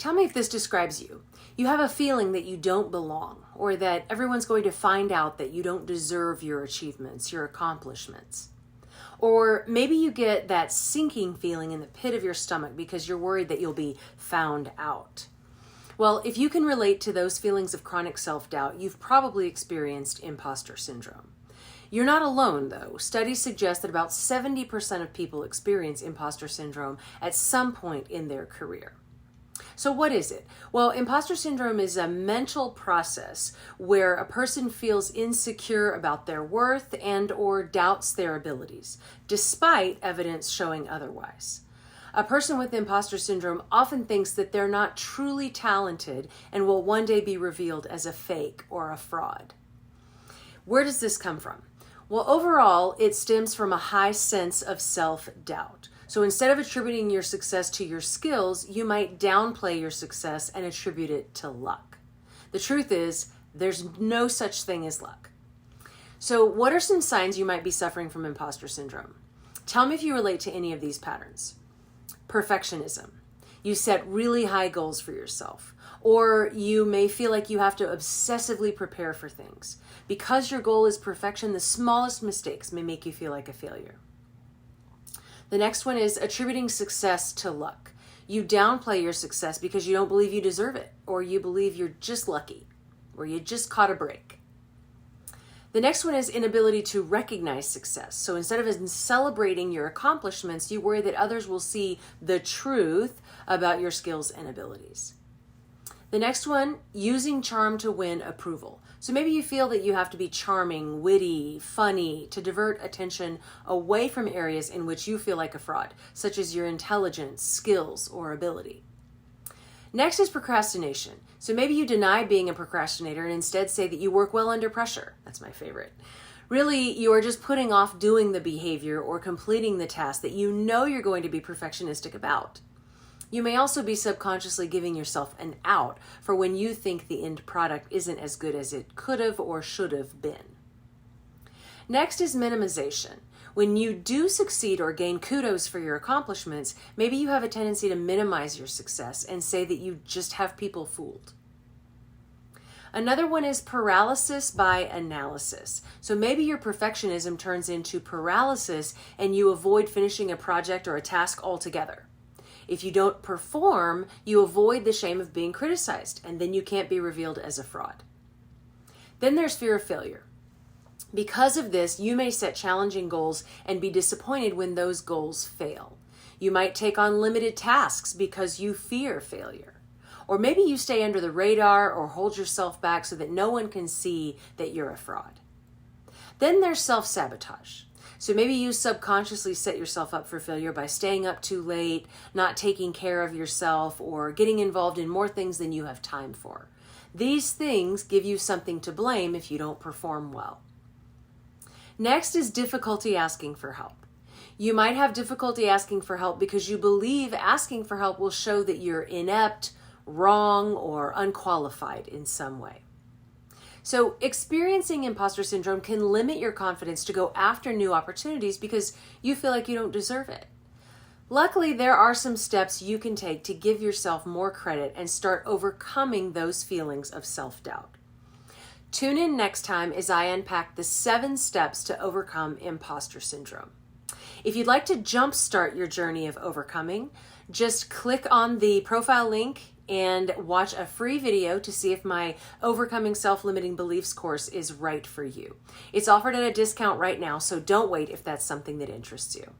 Tell me if this describes you. You have a feeling that you don't belong, or that everyone's going to find out that you don't deserve your achievements, your accomplishments. Or maybe you get that sinking feeling in the pit of your stomach because you're worried that you'll be found out. Well, if you can relate to those feelings of chronic self-doubt, you've probably experienced imposter syndrome. You're not alone, though. Studies suggest that about 70% of people experience imposter syndrome at some point in their career. So what is it? Well, imposter syndrome is a mental process where a person feels insecure about their worth and or doubts their abilities, despite evidence showing otherwise. A person with imposter syndrome often thinks that they're not truly talented and will one day be revealed as a fake or a fraud. Where does this come from? Well, overall, it stems from a high sense of self-doubt. So instead of attributing your success to your skills, you might downplay your success and attribute it to luck. The truth is, there's no such thing as luck. So what are some signs you might be suffering from imposter syndrome? Tell me if you relate to any of these patterns. Perfectionism. You set really high goals for yourself, or you may feel like you have to obsessively prepare for things. Because your goal is perfection, the smallest mistakes may make you feel like a failure. The next one is attributing success to luck. You downplay your success because you don't believe you deserve it, or you believe you're just lucky, or you just caught a break. The next one is inability to recognize success. So instead of celebrating your accomplishments, you worry that others will see the truth about your skills and abilities. The next one, using charm to win approval. So maybe you feel that you have to be charming, witty, funny to divert attention away from areas in which you feel like a fraud, such as your intelligence, skills, or ability. Next is procrastination. So maybe you deny being a procrastinator and instead say that you work well under pressure. That's my favorite. Really, you are just putting off doing the behavior or completing the task that you know you're going to be perfectionistic about. You may also be subconsciously giving yourself an out for when you think the end product isn't as good as it could have or should have been. Next is minimization. When you do succeed or gain kudos for your accomplishments, maybe you have a tendency to minimize your success and say that you just have people fooled. Another one is paralysis by analysis. So maybe your perfectionism turns into paralysis and you avoid finishing a project or a task altogether. If you don't perform, you avoid the shame of being criticized, and then you can't be revealed as a fraud. Then there's fear of failure. Because of this, you may set challenging goals and be disappointed when those goals fail. You might take on limited tasks because you fear failure. Or maybe you stay under the radar or hold yourself back so that no one can see that you're a fraud. Then there's self-sabotage. So maybe you subconsciously set yourself up for failure by staying up too late, not taking care of yourself, or getting involved in more things than you have time for. These things give you something to blame if you don't perform well. Next is difficulty asking for help. You might have difficulty asking for help because you believe asking for help will show that you're inept, wrong, or unqualified in some way. So experiencing imposter syndrome can limit your confidence to go after new opportunities because you feel like you don't deserve it. Luckily, there are some steps you can take to give yourself more credit and start overcoming those feelings of self-doubt. Tune in next time as I unpack the 7 steps to overcome imposter syndrome. If you'd like to jumpstart your journey of overcoming, just click on the profile link and watch a free video to see if my Overcoming Self-Limiting Beliefs course is right for you. It's offered at a discount right now, so don't wait if that's something that interests you.